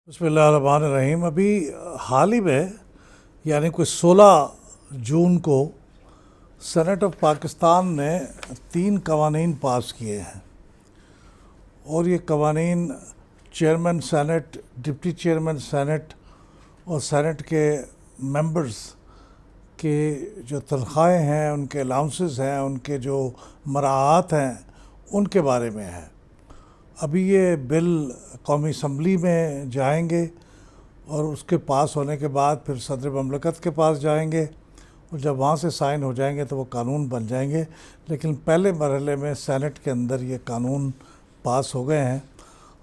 بسم اللہ الرحمن الرحیم۔ ابھی حال ہی میں یعنی کوئی 16 جون کو سینٹ آف پاکستان نے 3 قوانین پاس کیے ہیں، اور یہ قوانین chairman senate, deputy chairman senate اور سینٹ کے ممبرز کے جو تنخواہیں ہیں، ان کے الاؤنسز ہیں، ان کے جو مراعات ہیں، ان کے بارے میں ہے۔ ابھی یہ بل قومی اسمبلی میں جائیں گے اور اس کے پاس ہونے کے بعد پھر صدر مملکت کے پاس جائیں گے، اور جب وہاں سے سائن ہو جائیں گے تو وہ قانون بن جائیں گے۔ لیکن پہلے مرحلے میں سینٹ کے اندر یہ قانون پاس ہو گئے ہیں۔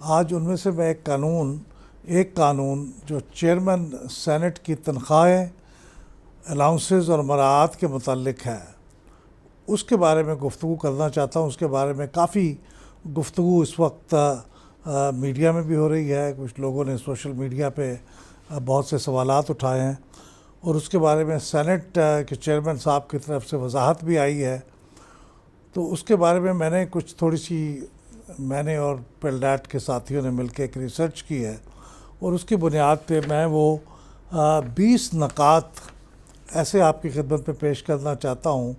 آج ان میں سے میں ایک قانون جو چیئرمین سینٹ کی تنخواہیں، الاؤنسز اور مراعات کے متعلق ہے، اس کے بارے میں گفتگو کرنا چاہتا ہوں۔ اس کے بارے میں کافی گفتگو اس وقت میڈیا میں بھی ہو رہی ہے، کچھ لوگوں نے سوشل میڈیا پہ بہت سے سوالات اٹھائے ہیں، اور اس کے بارے میں سینٹ کے چیئرمین صاحب کی طرف سے وضاحت بھی آئی ہے۔ تو اس کے بارے میں میں نے اور پیلڈیٹ کے ساتھیوں نے مل کے ایک ریسرچ کی ہے، اور اس کی بنیاد پہ میں وہ 20 نکات ایسے آپ کی خدمت میں پیش کرنا چاہتا ہوں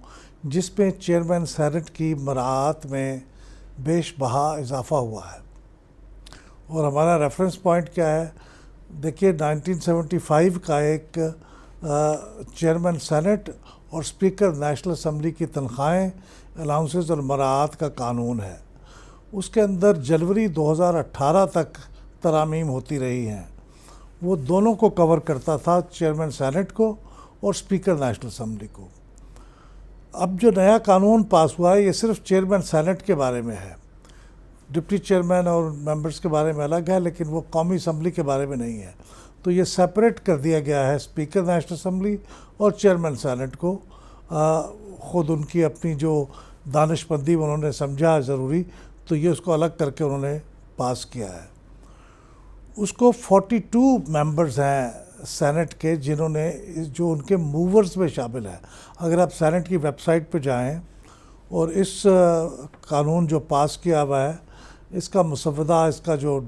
جس پہ چیئرمین سینٹ کی مراعات میں بیش بہا اضافہ ہوا ہے۔ اور ہمارا ریفرنس پوائنٹ کیا ہے؟ دیکھیے 1975 کا ایک چیئرمین سینٹ اور اسپیکر نیشنل اسمبلی کی تنخواہیں، الاؤنسز اور مراعات کا قانون ہے۔ اس کے اندر جنوری 2018 تک ترامیم ہوتی رہی ہیں۔ وہ دونوں کو کور کرتا تھا، چیئرمین سینٹ کو اور اسپیکر نیشنل اسمبلی کو۔ اب جو نیا قانون پاس ہوا ہے یہ صرف چیئرمین سینٹ کے بارے میں ہے، ڈپٹی چیئرمین اور ممبرز کے بارے میں الگ ہے، لیکن وہ قومی اسمبلی کے بارے میں نہیں ہے۔ تو یہ سیپریٹ کر دیا گیا ہے اسپیکر نیشنل اسمبلی اور چیئرمین سینٹ کو۔ خود ان کی اپنی جو دانشمندی انہوں نے سمجھا ضروری، تو یہ اس کو الگ کر کے انہوں نے پاس کیا ہے۔ اس کو 42 ممبرز ہیں سینٹ کے جو ان کے موورز میں شامل ہیں۔ اگر آپ سینٹ کی ویب سائٹ پہ جائیں اور اس قانون جو پاس کیا ہوا ہے، اس کا مسودہ، اس کا جو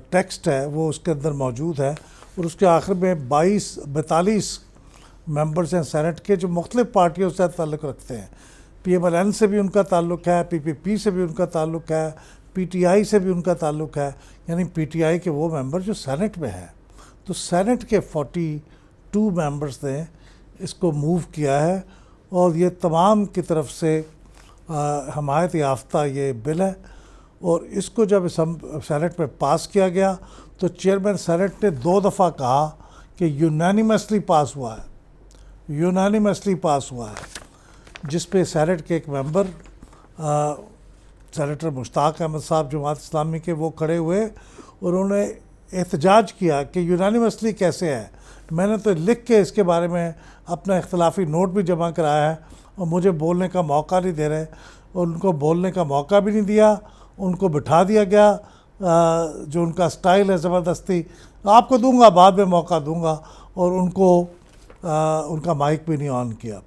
ٹیکسٹ ہے وہ اس کے اندر موجود ہے، اور اس کے آخر میں 42 ممبرز ہیں سینٹ کے جو مختلف پارٹیوں سے تعلق رکھتے ہیں۔ PMLN سے بھی ان کا تعلق ہے، PPP سے بھی ان کا تعلق ہے، PTI سے بھی ان کا تعلق ہے، یعنی PTI کے وہ ممبر جو سینٹ میں ہیں۔ تو سینٹ کے 42 ممبرز نے اس کو موو کیا ہے، اور یہ تمام کی طرف سے حمایت یافتہ یہ بل ہے۔ اور اس کو جب سینٹ میں پاس کیا گیا تو چیئرمین سینٹ نے 2 دفعہ کہا کہ یونانیمسلی پاس ہوا ہے، جس پہ سینٹ کے ایک ممبر سینیٹر مشتاق احمد صاحب جماعت اسلامی کے، وہ کھڑے ہوئے اور انہوں نے احتجاج کیا کہ یونانیمسلی کیسے ہے؟ میں نے تو لکھ کے اس کے بارے میں اپنا اختلافی نوٹ بھی جمع کرایا ہے، اور مجھے بولنے کا موقع نہیں دے رہے، اور ان کو بولنے کا موقع بھی نہیں دیا، ان کو بٹھا دیا گیا۔ جو ان کا سٹائل ہے زبردستی، آپ کو دوں گا، بعد میں موقع دوں گا، اور ان کا مائک بھی نہیں آن کیا۔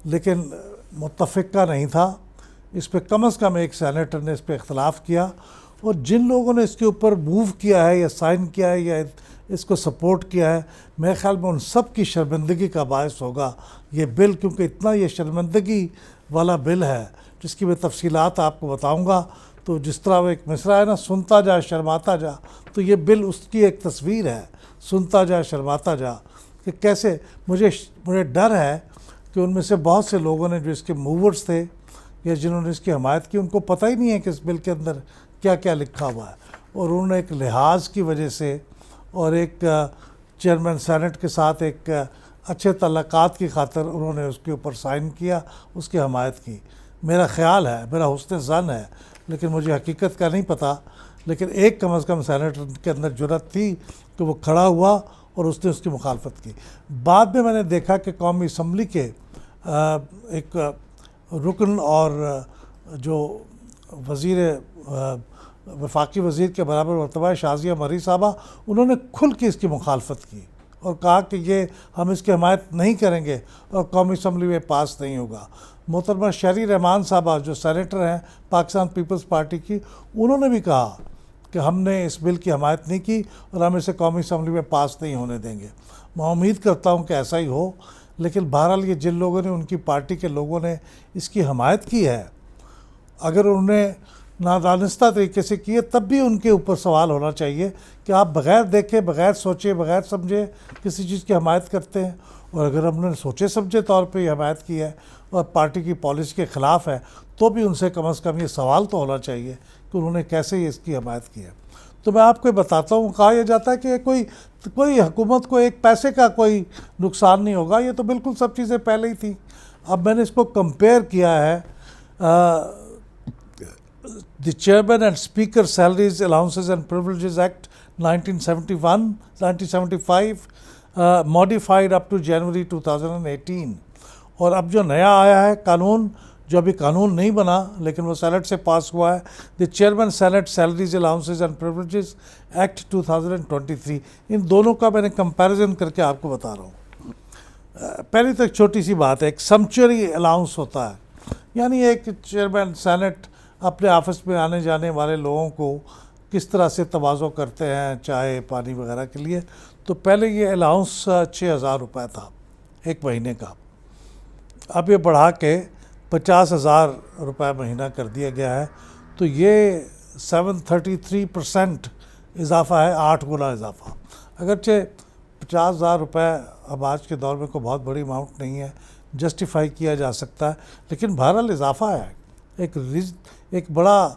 لیکن متفقہ نہیں تھا اس پہ، کم از کم ایک سینیٹر نے اس پہ اختلاف کیا، اور جن لوگوں نے اس کے اوپر موو کیا ہے یا سائن کیا ہے یا اس کو سپورٹ کیا ہے، میرے خیال میں ان سب کی شرمندگی کا باعث ہوگا یہ بل، کیونکہ اتنا یہ شرمندگی والا بل ہے جس کی میں تفصیلات آپ کو بتاؤں گا۔ تو جس طرح وہ ایک مصرع ہے نا، سنتا جا شرماتا جا، تو یہ بل اس کی ایک تصویر ہے، سنتا جا شرماتا جا، کہ کیسے مجھے ڈر ہے کہ ان میں سے بہت سے لوگوں نے جو اس کے موورز تھے یا جنہوں نے اس کی حمایت کی، ان کو پتہ ہی نہیں ہے کہ اس بل کے اندر کیا کیا لکھا ہوا ہے، اور انہوں نے ایک لحاظ کی وجہ سے اور ایک چیئرمین سینٹ کے ساتھ ایک اچھے تعلقات کی خاطر انہوں نے اس کے اوپر سائن کیا، اس کی حمایت کی۔ میرا خیال ہے، میرا حسن ظن ہے، لیکن مجھے حقیقت کا نہیں پتہ، لیکن ایک کم از کم سینیٹر کے اندر جرأت تھی کہ وہ کھڑا ہوا اور اس نے اس کی مخالفت کی۔ بعد میں میں نے دیکھا کہ قومی اسمبلی کے ایک رکن اور جو وفاقی وزیر کے برابر مرتبہ شازیہ مری صاحبہ، انہوں نے کھل کے اس کی مخالفت کی اور کہا کہ یہ ہم اس کی حمایت نہیں کریں گے اور قومی اسمبلی میں پاس نہیں ہوگا۔ محترمہ شہری رحمان صاحبہ جو سینیٹر ہیں پاکستان پیپلز پارٹی کی، انہوں نے بھی کہا کہ ہم نے اس بل کی حمایت نہیں کی اور ہم اسے قومی اسمبلی میں پاس نہیں ہونے دیں گے۔ میں امید کرتا ہوں کہ ایسا ہی ہو، لیکن بہرحال یہ جن لوگوں نے، ان کی پارٹی کے لوگوں نے اس کی حمایت کی ہے، اگر انہوں نے نادانستہ طریقے سے کی ہے، تب بھی ان کے اوپر سوال ہونا چاہیے کہ آپ بغیر دیکھے، بغیر سوچے، بغیر سمجھے کسی چیز کی حمایت کرتے ہیں، اور اگر ہم نے سوچے سمجھے طور پہ یہ حمایت کی ہے اور پارٹی کی پالیسی کے خلاف ہے، تو بھی ان سے کم از کم یہ سوال تو ہونا چاہیے کہ انہوں نے کیسے اس کی حمایت کی ہے۔ تو میں آپ کو بتاتا ہوں، کہا یہ جاتا ہے کہ کوئی حکومت کو ایک پیسے کا کوئی نقصان نہیں ہوگا، یہ تو بالکل سب چیزیں پہلے ہی تھیں۔ اب میں نے اس کو کمپیئر کیا ہے، the chairman and speaker salaries allowances and privileges act 1975 modified up to January 2018، اور اب جو نیا آیا ہے قانون، جو ابھی قانون نہیں بنا لیکن وہ سینٹ سے پاس ہوا ہے، the chairman senate salaries allowances and privileges act 2023، ان دونوں کا میں نے کمپیریزن کر کے آپ کو بتا رہا ہوں۔ پہلی تو ایک چھوٹی سی بات ہے، ایک سمچری الاؤنس ہوتا ہے، یعنی ایک چیئرمین سینٹ اپنے آفس میں آنے جانے والے لوگوں کو کس طرح سے تواضع کرتے ہیں چائے پانی وغیرہ کے لیے۔ تو پہلے یہ الاؤنس 6,000 روپے تھا ایک مہینے کا، اب یہ بڑھا کے 50,000 روپے مہینہ کر دیا گیا ہے، تو یہ 733% اضافہ ہے، 8 گنا اضافہ۔ اگرچہ 50,000 روپے اب آج کے دور میں کوئی بہت بڑی اماؤنٹ نہیں ہے، جسٹیفائی کیا جا سکتا ہے، لیکن بہرحال اضافہ ہے، ایک بڑا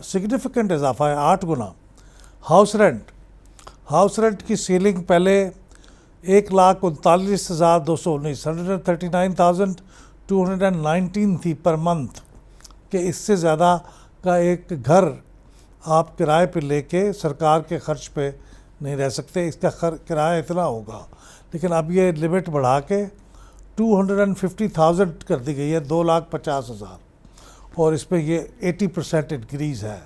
سگنیفیکنٹ اضافہ ہے، 8 گنا۔ ہاؤس رینٹ کی سیلنگ پہلے 1,39,219 139,219 تھی پر منتھ، کہ اس سے زیادہ کا ایک گھر آپ کرائے پہ لے کے سرکار کے خرچ پہ نہیں رہ سکتے، اس کا کرایہ اتنا ہوگا، لیکن اب یہ لمٹ بڑھا کے 250,000 کر دی گئی ہے، 2,50,000، اور اس پہ یہ 80% انکریز ہے،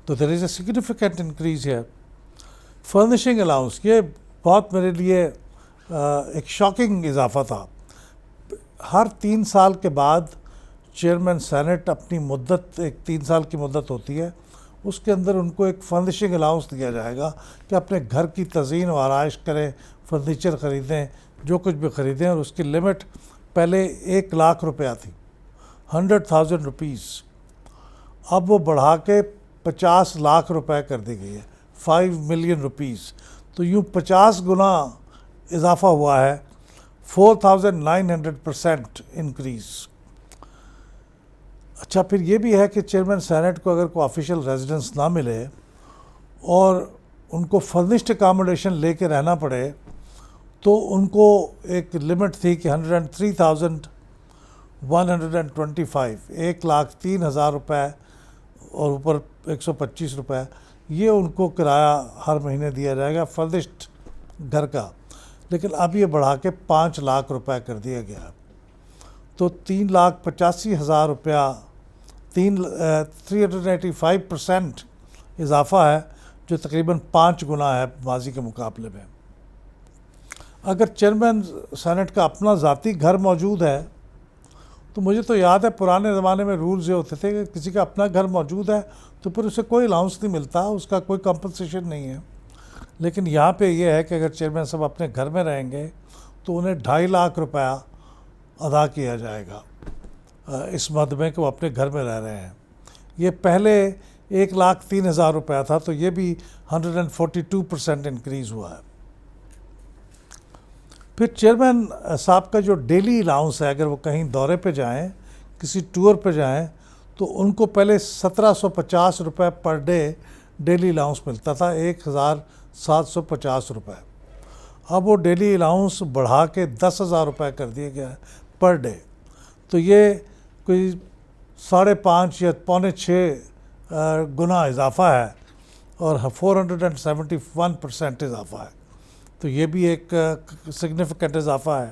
تو دیر از اے سگنیفیکنٹ انکریز ہے۔ فرنیشنگ الاؤنس، یہ بہت میرے لیے ایک شاکنگ اضافہ تھا۔ ہر 3 سال کے بعد چیئرمین سینٹ اپنی مدت، ایک 3 سال کی مدت ہوتی ہے، اس کے اندر ان کو ایک فرنیشنگ الاؤنس دیا جائے گا کہ اپنے گھر کی تزئین و آرائش کریں، فرنیچر خریدیں، جو کچھ بھی خریدیں، اور اس کی لمٹ پہلے 1,00,000 روپیہ تھی، 100,000 روپیز، اب وہ بڑھا کے 50 لاکھ روپے کر دی گئی ہے، 5 ملین روپیز، تو یوں 50 گنا اضافہ ہوا ہے، 4,900% انکریز۔ اچھا، پھر یہ بھی ہے کہ چیئرمین سینٹ کو اگر کوئی آفیشیل ریزیڈنس نہ ملے اور ان کو فرنشڈ اکاموڈیشن لے کے رہنا پڑے، تو ان کو ایک لمٹ تھی کہ 103,125، 1,03,000 روپے اور اوپر 125 روپے، یہ ان کو کرایہ ہر مہینے دیا جائے گا فرنشڈ گھر کا، لیکن اب یہ بڑھا کے 5 لاکھ روپے کر دیا گیا، تو 3,85,000 روپیہ، 385% اضافہ ہے، جو تقریباً 5 گنا ہے ماضی کے مقابلے میں۔ اگر چیئرمین سینٹ کا اپنا ذاتی گھر موجود ہے، تو مجھے تو یاد ہے پرانے زمانے میں رولز یہ ہوتے تھے کہ کسی کا اپنا گھر موجود ہے تو پھر اسے کوئی الاؤنس نہیں ملتا، اس کا کوئی کمپنسیشن نہیں ہے، لیکن یہاں پہ یہ ہے کہ اگر چیئرمین صاحب اپنے گھر میں رہیں گے تو انہیں 2.5 لاکھ روپیہ ادا کیا جائے گا اس مد میں کہ وہ اپنے گھر میں رہ رہے ہیں۔ یہ پہلے 1,03,000 روپیہ تھا، تو یہ بھی 142% انکریز ہوا ہے۔ پھر چیئرمین صاحب کا جو ڈیلی الاؤنس ہے، اگر وہ کہیں دورے پہ جائیں، کسی ٹور پہ جائیں، تو ان کو پہلے 1,750 روپے پر ڈے ڈیلی الاؤنس ملتا تھا، 1,750 روپے، اب وہ ڈیلی الاؤنس بڑھا کے 10,000 روپے کر دیا گیا ہے پر ڈے، تو یہ کوئی 5.5 یا 6.25 گنا اضافہ ہے، اور 471% اضافہ ہے، تو یہ بھی ایک سگنیفیکنٹ اضافہ ہے۔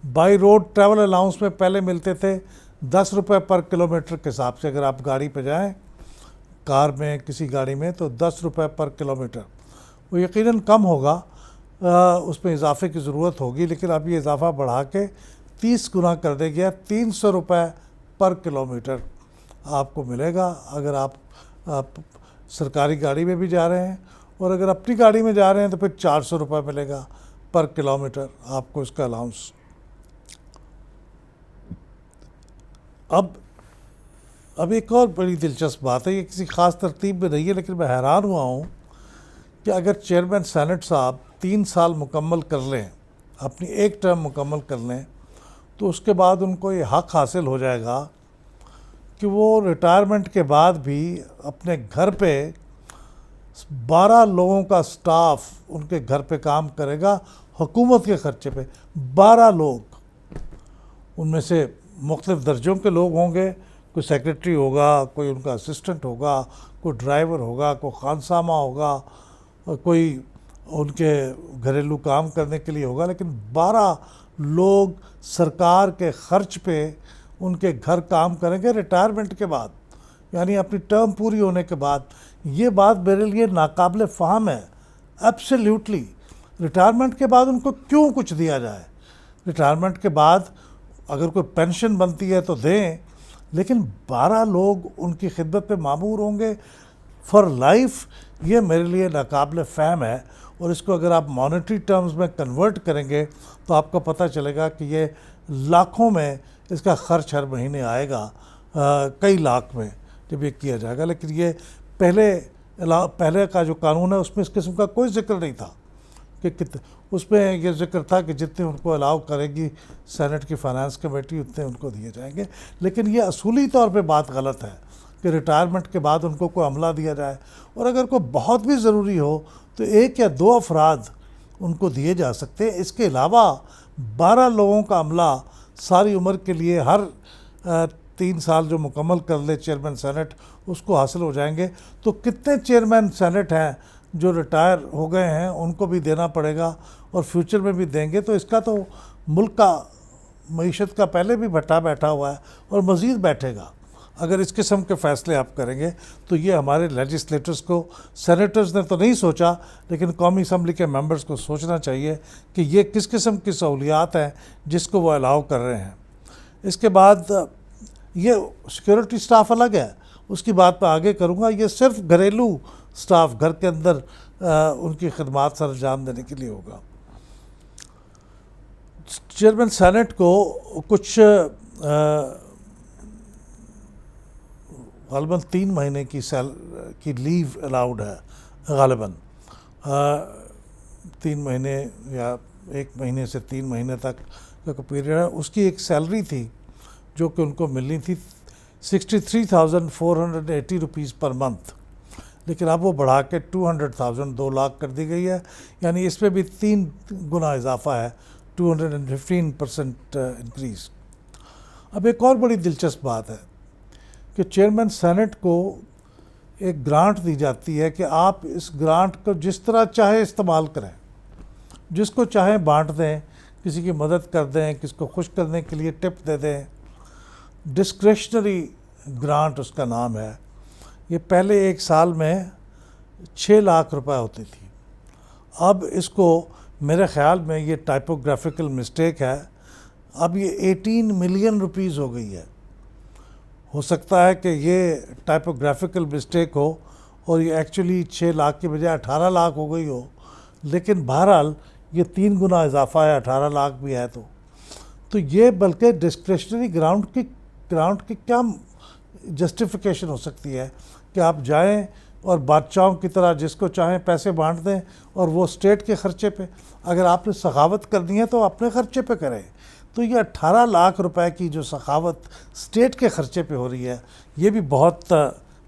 بائی روڈ ٹریول الاؤنس میں پہلے ملتے تھے 10 روپے پر کلومیٹر کے حساب سے، اگر آپ گاڑی پہ جائیں، کار میں، کسی گاڑی میں، تو 10 روپے پر کلومیٹر، وہ یقیناً کم ہوگا، اس میں اضافے کی ضرورت ہوگی، لیکن اب یہ اضافہ بڑھا کے 30 گنا کر دیا گیا، 300 روپے پر کلومیٹر آپ کو ملے گا اگر آپ سرکاری گاڑی میں بھی جا رہے ہیں، اور اگر اپنی گاڑی میں جا رہے ہیں تو پھر 400 روپے ملے گا پر کلومیٹر آپ کو اس کا الاؤنس۔ اب ایک اور بڑی دلچسپ بات ہے، یہ کسی خاص ترتیب میں نہیں ہے، لیکن میں حیران ہوا ہوں کہ اگر چیئرمین سینٹ صاحب 3 سال مکمل کر لیں، اپنی ایک ٹرم مکمل کر لیں، تو اس کے بعد ان کو یہ حق حاصل ہو جائے گا کہ وہ ریٹائرمنٹ کے بعد بھی اپنے گھر پہ 12 لوگوں کا سٹاف ان کے گھر پہ کام کرے گا حکومت کے خرچے پہ۔ 12 لوگ، ان میں سے مختلف درجوں کے لوگ ہوں گے، کوئی سیکرٹری ہوگا، کوئی ان کا اسسٹنٹ ہوگا، کوئی ڈرائیور ہوگا، کوئی خانسامہ ہوگا، کوئی ان کے گھریلو کام کرنے کے لیے ہوگا، لیکن 12 لوگ سرکار کے خرچ پہ ان کے گھر کام کریں گے ریٹائرمنٹ کے بعد، یعنی اپنی ٹرم پوری ہونے کے بعد۔ یہ بات میرے لیے ناقابل فہم ہے ایبسلیوٹلی۔ ریٹائرمنٹ کے بعد ان کو کیوں کچھ دیا جائے؟ ریٹائرمنٹ کے بعد اگر کوئی پینشن بنتی ہے تو دیں، لیکن 12 لوگ ان کی خدمت پہ مامور ہوں گے فار لائف، یہ میرے لیے ناقابل فہم ہے۔ اور اس کو اگر آپ مانیٹری ٹرمز میں کنورٹ کریں گے تو آپ کو پتہ چلے گا کہ یہ لاکھوں میں اس کا خرچ ہر مہینے آئے گا، کئی لاکھ میں جب یہ کیا جائے گا۔ لیکن یہ پہلے کا جو قانون ہے اس میں اس قسم کا کوئی ذکر نہیں تھا، کہ اس میں یہ ذکر تھا کہ جتنے ان کو الاؤ کرے گی سینٹ کی فائنانس کمیٹی اتنے ان کو دیے جائیں گے۔ لیکن یہ اصولی طور پہ بات غلط ہے کہ ریٹائرمنٹ کے بعد ان کو کوئی عملہ دیا جائے، اور اگر کوئی بہت بھی ضروری ہو تو 1 یا 2 افراد ان کو دیے جا سکتے ہیں۔ اس کے علاوہ 12 لوگوں کا عملہ ساری عمر کے لیے ہر 3 سال جو مکمل کر لے چیئرمین سینٹ اس کو حاصل ہو جائیں گے۔ تو کتنے چیئرمین سینٹ ہیں جو ریٹائر ہو گئے ہیں، ان کو بھی دینا پڑے گا اور فیوچر میں بھی دیں گے، تو اس کا تو ملک کا معیشت کا پہلے بھی بھٹا بیٹھا ہوا ہے اور مزید بیٹھے گا۔ اگر اس قسم کے فیصلے آپ کریں گے تو یہ ہمارے لیجسلیٹرز کو، سینیٹرز نے تو نہیں سوچا، لیکن قومی اسمبلی کے ممبرز کو سوچنا چاہیے کہ یہ کس قسم کی سہولیات ہیں جس کو وہ الاؤ کر رہے ہیں۔ اس کے بعد یہ سیکورٹی سٹاف الگ ہے، اس کی بات میں آگے کروں گا۔ یہ صرف گھریلو سٹاف، گھر کے اندر ان کی خدمات سر انجام دینے کے لیے ہوگا۔ چیئرمین سینٹ کو کچھ غالباً 3 مہینے کی لیو الاؤڈ ہے، غالباً 3 مہینے یا 1 مہینے سے 3 مہینے تک کا پیریڈ ہے۔ اس کی ایک سیلری تھی جو کہ ان کو ملنی تھی 63,480 روپیز پر منتھ، لیکن اب وہ بڑھا کے 200,000 2 لاکھ کر دی گئی ہے، یعنی اس میں بھی 3 گنا اضافہ ہے، 215% انکریز۔ اب ایک اور بڑی دلچسپ بات ہے کہ چیئرمین سینٹ کو ایک گرانٹ دی جاتی ہے کہ آپ اس گرانٹ کو جس طرح چاہے استعمال کریں، جس کو چاہیں بانٹ دیں، کسی کی مدد کر دیں، کسی کو خوش کرنے کے لیے ٹپ دے دیں۔ ڈسکریشنری گرانٹ اس کا نام ہے۔ یہ پہلے 1 سال میں 6 لاکھ روپے ہوتی تھی، اب اس کو میرے خیال میں یہ ٹائپوگرافیکل مسٹیک ہے، اب یہ 18 ملین روپیز ہو گئی ہے۔ ہو سکتا ہے کہ یہ ٹائپوگرافیکل مسٹیک ہو اور یہ ایکچولی 6 لاکھ کی بجائے 18 لاکھ ہو گئی ہو، لیکن بہرحال یہ 3 گنا اضافہ ہے، 18 لاکھ بھی ہے تو یہ بلکہ ڈسکریشنری گرانٹ کی کیا جسٹیفیکیشن ہو سکتی ہے کہ آپ جائیں اور بادشاہوں کی طرح جس کو چاہیں پیسے بانٹ دیں، اور وہ اسٹیٹ کے خرچے پہ۔ اگر آپ نے سخاوت کرنی ہے تو اپنے خرچے پہ کریں۔ تو یہ 18 لاکھ روپے کی جو سخاوت اسٹیٹ کے خرچے پہ ہو رہی ہے، یہ بھی بہت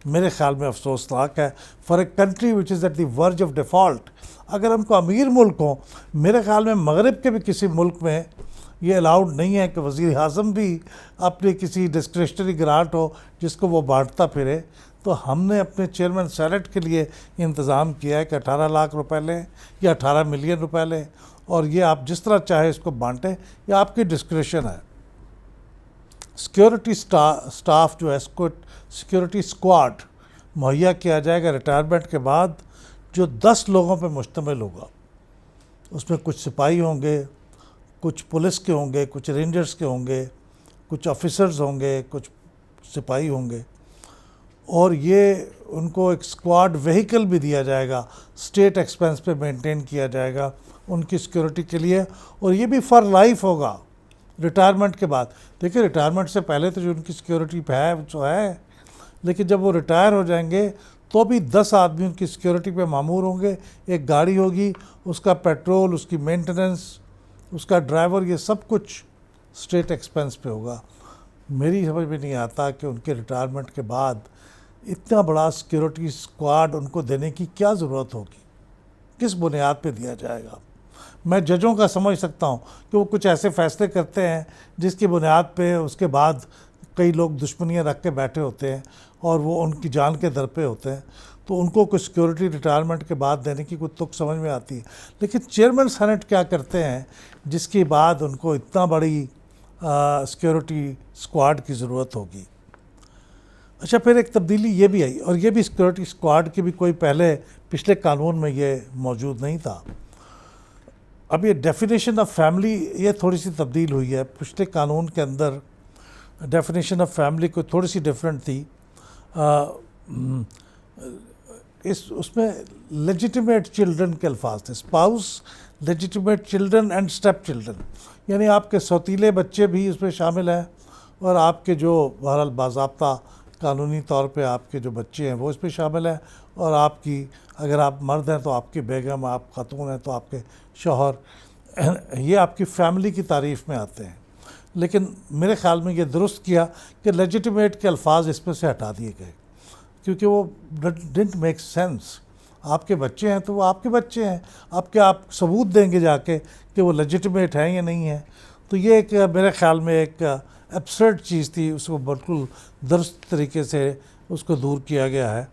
میرے خیال میں افسوسناک ہے for a country which is at the verge of default. اگر ہم کو امیر ملک ہوں، میرے خیال میں مغرب کے بھی کسی ملک میں یہ الاؤڈ نہیں ہے کہ وزیر اعظم بھی اپنی کسی ڈسکریشنری گرانٹ ہو جس کو وہ بانٹتا پھرے۔ تو ہم نے اپنے چیئرمین سینٹ کے لیے انتظام کیا ہے کہ 18 لاکھ روپے لیں یا 18 ملین روپے لیں، اور یہ آپ جس طرح چاہے اس کو بانٹیں، یہ آپ کی ڈسکریشن ہے۔ سیکیورٹی سٹاف جو ہے، سیکیورٹی اسکواڈ مہیا کیا جائے گا ریٹائرمنٹ کے بعد، جو 10 لوگوں پہ مشتمل ہوگا۔ اس میں کچھ سپاہی ہوں گے، کچھ پولیس کے ہوں گے، کچھ رینجرز کے ہوں گے، کچھ آفیسرز ہوں گے، کچھ سپاہی ہوں گے، اور یہ ان کو ایک اسکواڈ وہیکل بھی دیا جائے گا، اسٹیٹ ایکسپینس پہ مینٹین کیا جائے گا ان کی سیکیورٹی کے لیے، اور یہ بھی فار لائف ہوگا ریٹائرمنٹ کے بعد۔ دیکھیں ریٹائرمنٹ سے پہلے تو جو ان کی سیکیورٹی پہ ہے جو ہے، لیکن جب وہ ریٹائر ہو جائیں گے تو بھی 10 آدمی ان کی سیکیورٹی پہ مامور ہوں گے، ایک گاڑی ہوگی، اس کا پیٹرول، اس کی مینٹیننس، اس کا ڈرائیور، یہ سب کچھ اسٹیٹ ایکسپینس پہ ہوگا۔ میری سمجھ میں نہیں آتا کہ ان کے ریٹائرمنٹ کے بعد اتنا بڑا سیکیورٹی اسکواڈ ان کو دینے کی کیا ضرورت ہوگی، کس بنیاد پہ دیا جائے گا۔ میں ججوں کا سمجھ سکتا ہوں کہ وہ کچھ ایسے فیصلے کرتے ہیں جس کی بنیاد پہ اس کے بعد کئی لوگ دشمنیاں رکھ کے بیٹھے ہوتے ہیں اور وہ ان کی جان کے در پہ ہوتے ہیں، تو ان کو کچھ سیکیورٹی ریٹائرمنٹ کے بعد دینے کی کوئی تک سمجھ میں آتی ہے۔ لیکن چیئرمین سینٹ کیا کرتے ہیں جس کے بعد ان کو اتنا بڑی سیکیورٹی اسکواڈ کی ضرورت ہوگی۔ اچھا، پھر ایک تبدیلی یہ بھی آئی، اور یہ بھی سیکیورٹی اسکواڈ کی بھی کوئی پچھلے قانون میں یہ موجود نہیں تھا۔ اب یہ ڈیفینیشن آف فیملی یہ تھوڑی سی تبدیل ہوئی ہے۔ پچھلے قانون کے اندر ڈیفینیشن آف فیملی کو تھوڑی سی ڈفرینٹ تھی۔ اس میں لیجیٹیمیٹ چلڈرن کے الفاظ تھے، spouse, legitimate children and step children, یعنی آپ کے سوتیلے بچے بھی اس میں شامل ہیں، اور آپ کے جو بہرحال باضابطہ قانونی طور پہ آپ کے جو بچے ہیں وہ اس پہ شامل ہیں، اور آپ کی اگر آپ مرد ہیں تو آپ کی بیگم، آپ خاتون ہیں تو آپ کے شوہر، یہ آپ کی فیملی کی تعریف میں آتے ہیں۔ لیکن میرے خیال میں یہ درست کیا کہ لیجیٹیمیٹ کے الفاظ اس میں سے ہٹا دیے گئے، کیونکہ وہ ڈنٹ میک سینس۔ آپ کے بچے ہیں تو وہ آپ کے بچے ہیں، آپ ثبوت دیں گے جا کے کہ وہ لیجیٹیمیٹ ہیں یا نہیں ہیں۔ تو یہ ایک میرے خیال میں ایک ایبسرڈ چیز تھی، اس کو بالکل درست طریقے سے اس کو دور کیا گیا ہے۔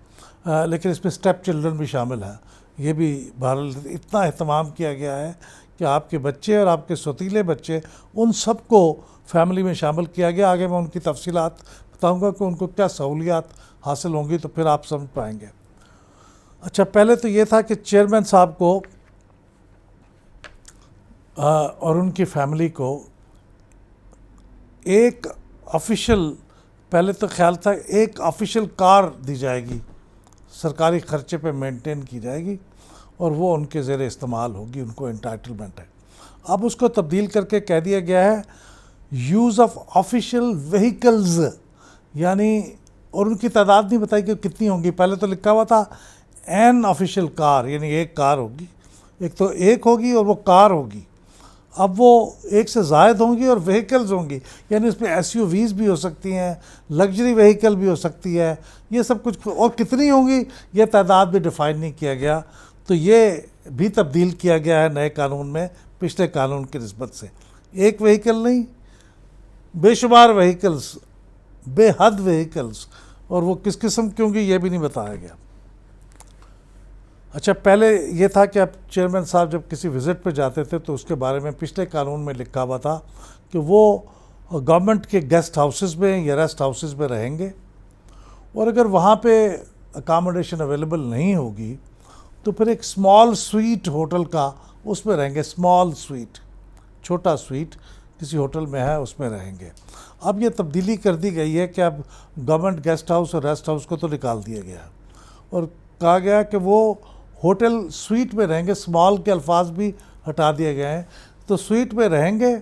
لیکن اس میں اسٹیپ چلڈرن بھی شامل ہے، یہ بھی بہرحال اتنا اہتمام کیا گیا ہے کہ آپ کے بچے اور آپ کے سوتیلے بچے ان سب کو فیملی میں شامل کیا گیا۔ آگے میں ان کی تفصیلات بتاؤں گا کہ ان کو کیا سہولیات حاصل ہوں گی، تو پھر آپ سمجھ پائیں گے۔ اچھا، پہلے تو یہ تھا کہ چیئرمین صاحب کو اور ان کی فیملی کو ایک آفیشیل، پہلے تو خیال تھا ایک آفیشیل کار دی جائے گی، سرکاری خرچے پہ مینٹین کی جائے گی، اور وہ ان کے زیر استعمال ہوگی، ان کو انٹائٹلمنٹ ہے۔ اب اس کو تبدیل کر کے کہہ دیا گیا ہے یوز آف آفیشیل وہیکلز، یعنی اور ان کی تعداد نہیں بتائی کہ کتنی ہوں گی۔ پہلے تو لکھا ہوا تھا این آفیشیل کار، یعنی ایک کار ہوگی، ایک تو ایک ہوگی اور وہ کار ہوگی۔ اب وہ ایک سے زائد ہوں گی اور وہیکلز ہوں گی، یعنی اس میں ایس یو ویز بھی ہو سکتی ہیں، لگژری وہیکل بھی ہو سکتی ہے، یہ سب کچھ، اور کتنی ہوں گی یہ تعداد بھی ڈیفائن نہیں کیا گیا۔ تو یہ بھی تبدیل کیا گیا ہے نئے قانون میں پچھلے قانون کی نسبت سے۔ ایک وہیکل نہیں، بے شمار وہیکلز، بے حد وہیکلز، اور وہ کس قسم کی ہوں گی یہ بھی نہیں بتایا گیا۔ اچھا، پہلے یہ تھا کہ اب چیئرمین صاحب جب کسی وزٹ پہ جاتے تھے تو اس کے بارے میں پچھلے قانون میں لکھا ہوا تھا کہ وہ گورنمنٹ کے گیسٹ ہاؤسز میں یا ریسٹ ہاؤسز میں رہیں گے، اور اگر وہاں پہ اکاموڈیشن اویلیبل نہیں ہوگی تو پھر ایک اسمال سویٹ ہوٹل کا اس میں رہیں گے، اسمال سویٹ، چھوٹا سویٹ کسی ہوٹل میں ہے اس میں رہیں گے۔ اب یہ تبدیلی کر دی گئی ہے کہ اب گورنمنٹ گیسٹ ہاؤس اور ریسٹ ہاؤس کو تو نکال دیا گیا ہے، اور کہا گیا کہ وہ ہوٹل سویٹ میں رہیں گے، اسمال کے الفاظ بھی ہٹا دیے گئے ہیں، تو سویٹ میں رہیں گے،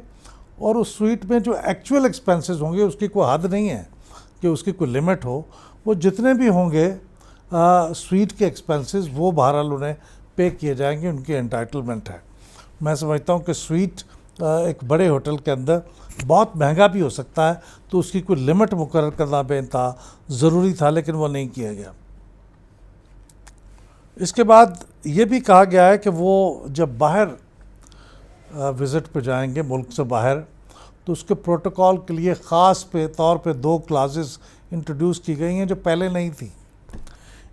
اور اس سویٹ میں جو ایکچوئل ایکسپینسز ہوں گے اس کی کوئی حد نہیں ہے کہ اس کی کوئی لمٹ ہو، وہ جتنے بھی ہوں گے سویٹ کے ایکسپینسز وہ بہرحال انہیں پے کیے جائیں گے، ان کی انٹائٹلمنٹ ہے۔ میں سمجھتا ہوں کہ سویٹ ایک بڑے ہوٹل کے اندر بہت مہنگا بھی ہو سکتا ہے، تو اس کی کوئی لمٹ مقرر کرنا بے انتہا ضروری تھا، لیکن وہ نہیں کیا گیا۔ اس کے بعد یہ بھی کہا گیا ہے کہ وہ جب باہر وزٹ پہ جائیں گے ملک سے باہر، تو اس کے پروٹوکول کے لیے خاص طور پہ 2 کلازز انٹروڈیوس کی گئی ہیں جو پہلے نہیں تھی۔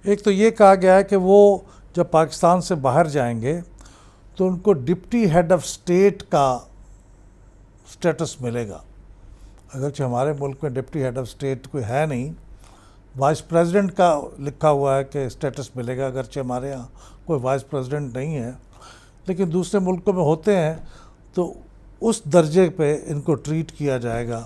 ایک تو یہ کہا گیا ہے کہ وہ جب پاکستان سے باہر جائیں گے تو ان کو ڈپٹی ہیڈ آف اسٹیٹ کا سٹیٹس ملے گا، اگرچہ ہمارے ملک میں ڈپٹی ہیڈ آف اسٹیٹ کوئی ہے نہیں، وائس پریزیڈنٹ کا لکھا ہوا ہے کہ سٹیٹس ملے گا، اگرچہ ہمارے ہاں کوئی وائس پریزیڈنٹ نہیں ہے، لیکن دوسرے ملکوں میں ہوتے ہیں، تو اس درجے پہ ان کو ٹریٹ کیا جائے گا